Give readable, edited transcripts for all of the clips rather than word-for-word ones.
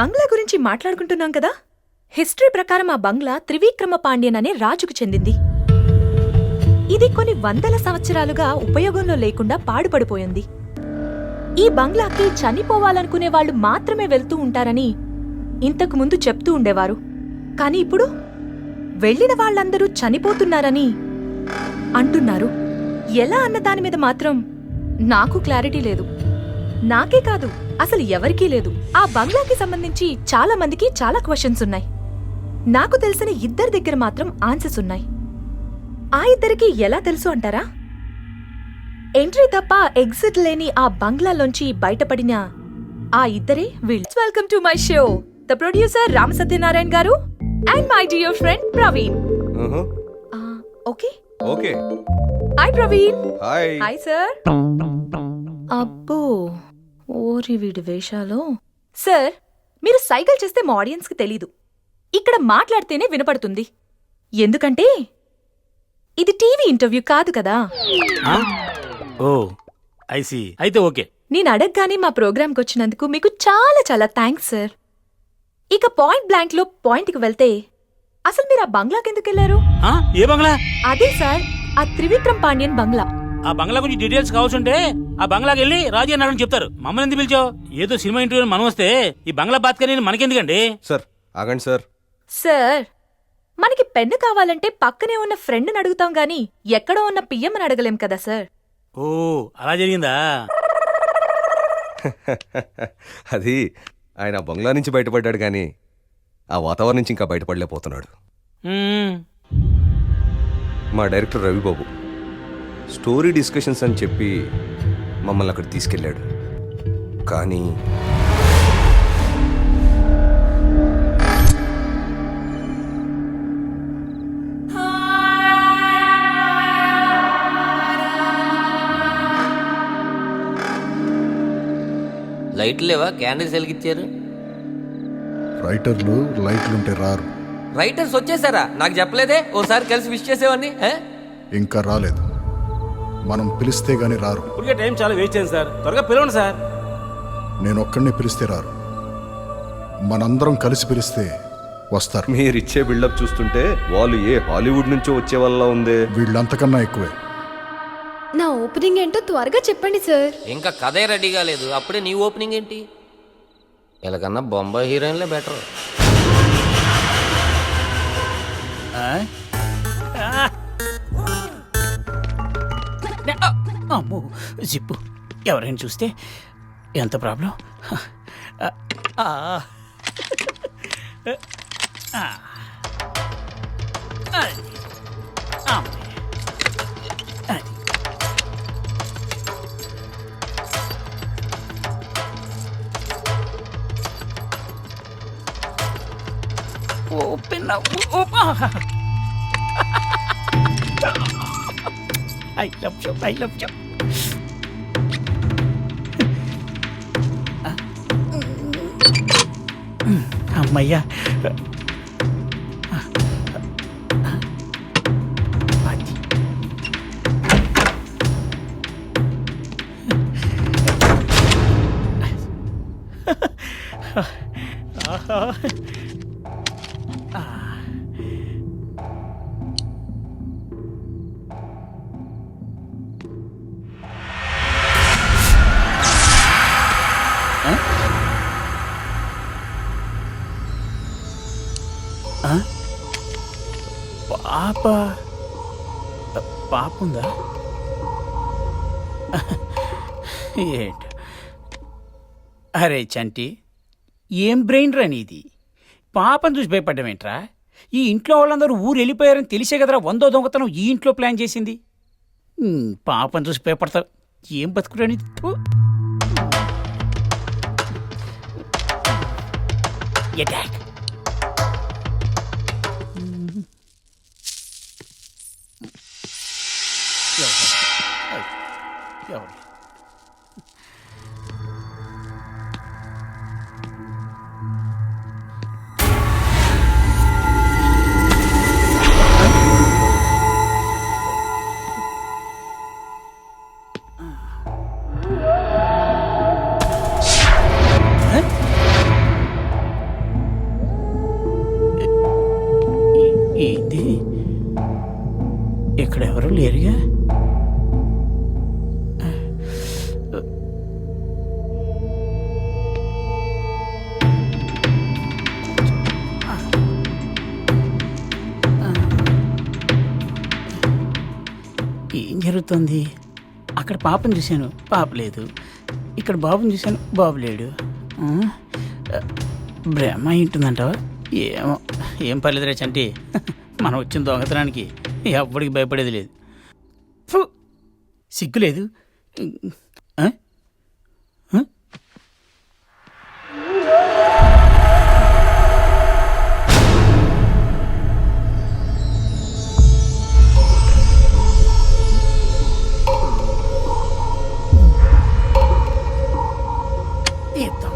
బంగ్లా గురించి మాట్లాడుకుంటున్నాం కదా. హిస్టరీ ప్రకారం ఆ బంగ్లా త్రివిక్రమ పాండ్యన్ అనే రాజుకు చెందింది. ఇది కొన్ని వందల సంవత్సరాలుగా ఉపయోగంలో లేకుండా పాడుపడిపోయింది. ఈ బంగ్లాకి చనిపోవాలనుకునే వాళ్ళు మాత్రమే వెళ్తూ ఉంటారని ఇంతకు ముందు చెప్తూ ఉండేవారు. కాని ఇప్పుడు వెళ్లిన వాళ్ళందరూ చనిపోతున్నారని అంటున్నారు. ఎలా అన్న దాని మీద మాత్రం నాకు క్లారిటీ లేదు. నాకే కాదు, అసలు ఎవరికీ లేదు. ఆ బంగ్లాకి సంబంధించి చాలా మందికి చాలా క్వశ్చన్స్ ఉన్నాయి. నాకు తెలిసిన ఇద్దరి దగ్గర మాత్రం ఆన్సర్స్ ఉన్నాయి. ఆ ఇద్దరికి ఎలా తెలుసు అంటారా? ఎంట్రీ తప్ప ఎగ్జిట్ లేని ఆ బంగ్లాలోంచి బయటపడిన ఆ ఇద్దరే వీళ్ళు. Welcome to my show, the producer Rama Satyanarayana garu and my dear friend Praveen. Okay okay. Hi Praveen. Hi. Hi sir. అబ్బో, ఓరి వీడి వేషాలు. సార్, మీరు సైకిల్ చేస్తే మా ఆడియన్స్కి తెలీదు. ఇక్కడ మాట్లాడితేనే వినపడుతుంది. ఎందుకంటే ఇది టీవీ ఇంటర్వ్యూ కాదు కదా. ఓ ఐసీ. అయితే ఓకే. నేను అడగగానే మా ప్రోగ్రాంకి వచ్చినందుకు మీకు చాలా చాలా థ్యాంక్స్ సార్. ఇక పాయింట్ బ్లాంక్ లో పాయింట్కి వెళ్తే, అసలు మీరు ఆ బంగ్లాకి ఎందుకు వెళ్లారు? ఏ బంగ్లా? అదే సార్, ఆ త్రివిక్రమ్ పాండ్యన్ బంగ్లా. ఆ బంగ్లా గురించి డీటెయిల్స్ కావాల్సింటే ఆ బంగ్లాకి వెళ్ళి రాజీ అన్నాడని చెప్తారు. మమ్మల్ని ఎందుకు పిలిచావు? ఏదో సినిమా ఇంటర్వ్యూ మనం వస్తే ఈ బంగ్లా బాత్కని మనకెందుకండి? సార్ ఆగండి సార్. సార్, మనకి పెన్ను కావాలంటే పక్కనే ఉన్న ఫ్రెండ్ని అడుగుతాం గాని ఎక్కడో ఉన్న పియ్యమ్మని అడగలేం కదా సార్. ఓ అలా జరిగిందా? అది ఆయన బంగ్లా నుంచి బయటపడ్డాడు కానీ ఆ వాతావరణం నుంచి ఇంకా బయటపడలేకపోతున్నాడు. మా డైరెక్టర్ రవిబాబు స్టోరీ డిస్కషన్స్ అని చెప్పి మమ్మల్ని అక్కడ తీసుకెళ్ళాడు. కానీ లైట్లు లేవా? క్యాండిల్స్ వెలిగించారు. రైటర్లు లైట్లుంటే రారు. రైటర్స్ వచ్చేసారా? నాకు చెప్పలేదే. ఓసారి కలిసి విష్ చేసేవాడిని. ఇంకా రాలేదు. మనం పిలిస్తే గాని రారు. ఇప్పటికే టైం చాలా వేస్ట్ అయింది సార్. త్వరగా పిలవండి సార్. నేను ఒక్కడిని పిలిస్తే రారు. మనందరం కలిసి పిలిస్తే వస్తారు. మీరిచ్చే బిల్డప్ చూస్తుంటే వాళ్ళు ఏ హాలీవుడ్ నుంచో వచ్చే వాళ్ళ ఉందే. వీళ్ళంతకన్నా ఎక్కువే. నా ఓపెనింగ్ ఏంటో త్వరగా చెప్పండి సార్. ఇంకా కథే రెడీగా లేదు, అప్పుడే నీ ఓపెనింగ్ ఏంటి? ఇలాగన్నా బొంబాయి హీరోయిన్లే బెటర్. అమ్మో జిప్పు, ఎవరైనా చూస్తే ఎంత problem. Open I love you, I love you. అమ్మయ్యా. పాప ఉందా? ఏంటి? అరే చంటి, ఏం బ్రెయిన్ రా నీది? పాపను చూసి భయపడ్డామేంట్రా? ఈ ఇంట్లో వాళ్ళందరూ ఊరు వెళ్ళిపోయారని తెలిసే కదరా 100 దొంగతనం ఈ ఇంట్లో ప్లాన్ చేసింది. పాపను చూసి భయపడతావు. ఏం బతుకురా నీది? అటాక్. ఎవరు? ఇక్కడ ఎవరు లేరుగా. ఏం జరుగుతుంది? అక్కడ పాపను చూశాను, పాప లేదు. ఇక్కడ బాబుని చూశాను, బాబు లేడు. బ్రహ్మ ఉంటుందంటావా? ఏమో, ఏం పర్లేదురా చంటి. మనం వచ్చిన దొంగతనానికి ఎవ్వడికి భయపడేది లేదు. ఫు, సిగ్గులేదు. ఆ? ఆ? తీద్దాం.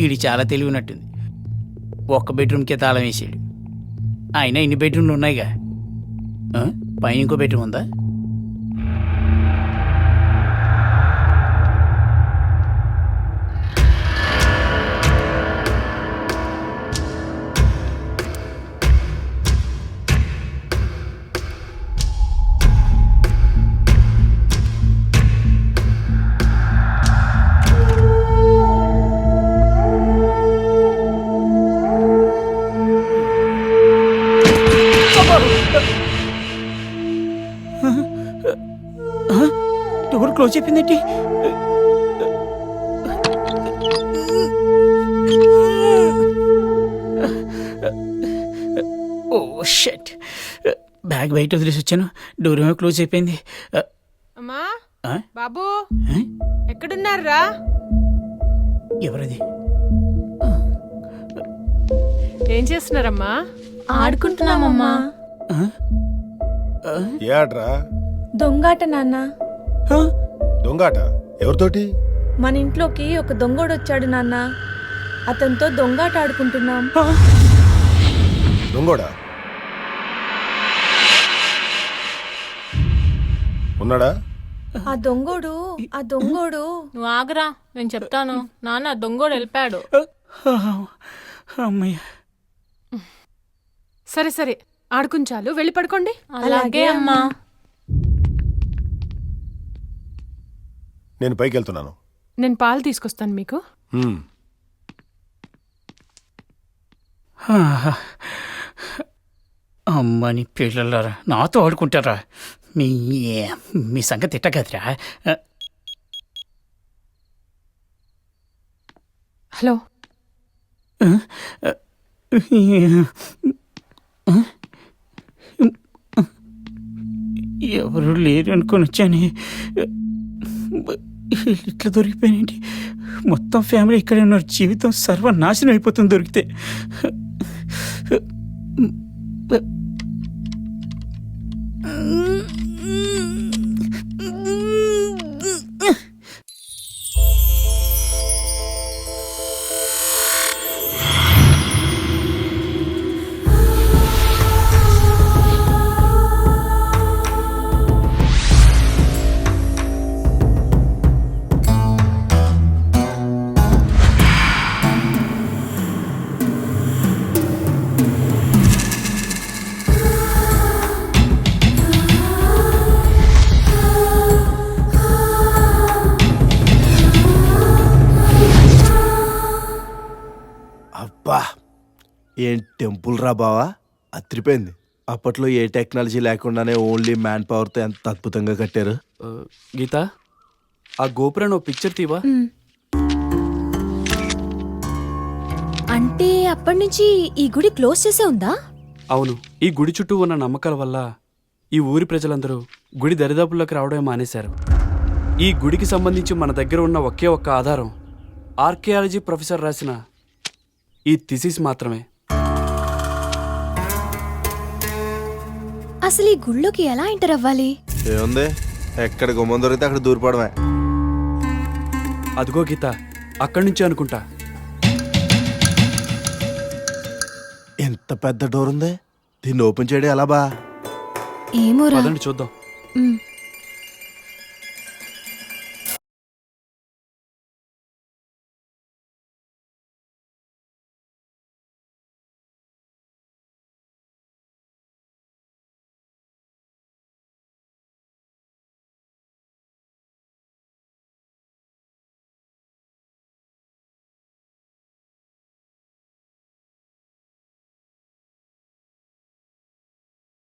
ఈడి చాలా తెలివి ఉన్నట్టుంది. ఒక్క బెడ్రూమ్కే తాళం వేసాడు. అయినా ఇన్ని బెడ్రూమ్లు ఉన్నాయిగా. పైన ఇంకో బెడ్రూమ్ ఉందా? డోర్ క్లోజ్ చెప్పిందేంటి? ఓ షట్, బ్యాగ్ బయట వదిలేసి వచ్చాను. డోర్ ఏమో క్లోజ్ అయిపోయింది. అమ్మా ఆ? బాబు ఆ? ఎక్కడున్నారా? ఎవరది? ఏం చేస్తున్నారమ్మా? ఆడుకుంటున్నామమ్మా. ఏడ్రా దొంగాట నాన్న. దొంగాట ఎవరితోటి? మన ఇంట్లోకి ఒక దొంగోడు వచ్చాడు నాన్న. అతనితో దొంగాట ఆడుకుంటున్నాం. దొంగోడా ఉన్నాడా? ఆ దొంగోడు నువ్వు ఆగరా, నేను చెప్తాను. నాన్న దొంగోడు వెళ్ళిపోయాడు. అమ్మయ్య. సరే సరే ఆడుకుంచాలు, వెళ్ళి పడుకోండి. అలాగే అమ్మా. నేను పైకి వెళ్తున్నాను. నేను పాలు తీసుకొస్తాను మీకు. అమ్మని పిల్లలారా, నాతో ఆడుకుంటారా? మీ మీ సంగతి తిట్ట కదరా. హలో, ఎవరు లేరు అనుకొని వచ్చాను. ఇట్లా దొరికిపోయానండి. మొత్తం ఫ్యామిలీ ఇక్కడే ఉన్నారు. జీవితం సర్వనాశనం అయిపోతుంది దొరికితే. అబ్బా, ఏం టెంపుల్ రా బావా, అత్రిపోయింది. అప్పట్లో ఏ టెక్నాలజీ లేకుండానే ఓన్లీ మ్యాన్ పవర్తో ఎంత అద్భుతంగా కట్టారు. గీత, ఆ గోపురాన్ని ఓ పిక్చర్ తీవా. అంటే అప్పటి నుంచి ఈ గుడి క్లోజ్ చేసే ఉందా? అవును, ఈ గుడి చుట్టూ ఉన్న నమ్మకాల వల్ల ఈ ఊరి ప్రజలందరూ గుడి దరిదాపుల్లోకి రావడమే మానేశారు. ఈ గుడికి సంబంధించి మన దగ్గర ఉన్న ఒకే ఒక్క ఆధారం ఆర్కియాలజీ ప్రొఫెసర్ రాసిన ఈ థిసిస్ మాత్రమే. అసలు ఈ గుళ్ళోకి ఎలా ఎంటర్ అవ్వాలి? ఏముంది, ఎక్కడ గుమ్మం దొరికితే అక్కడ దూరిపోవడమే. అదిగో గీత, అక్కడి నుంచి అనుకుంటా. ఎంత పెద్ద డోర్ ఉంది, దీన్ని ఓపెన్ చేయడం ఎలా బా? ఏమోరా. పదండి చూద్దాం. ఉమ్.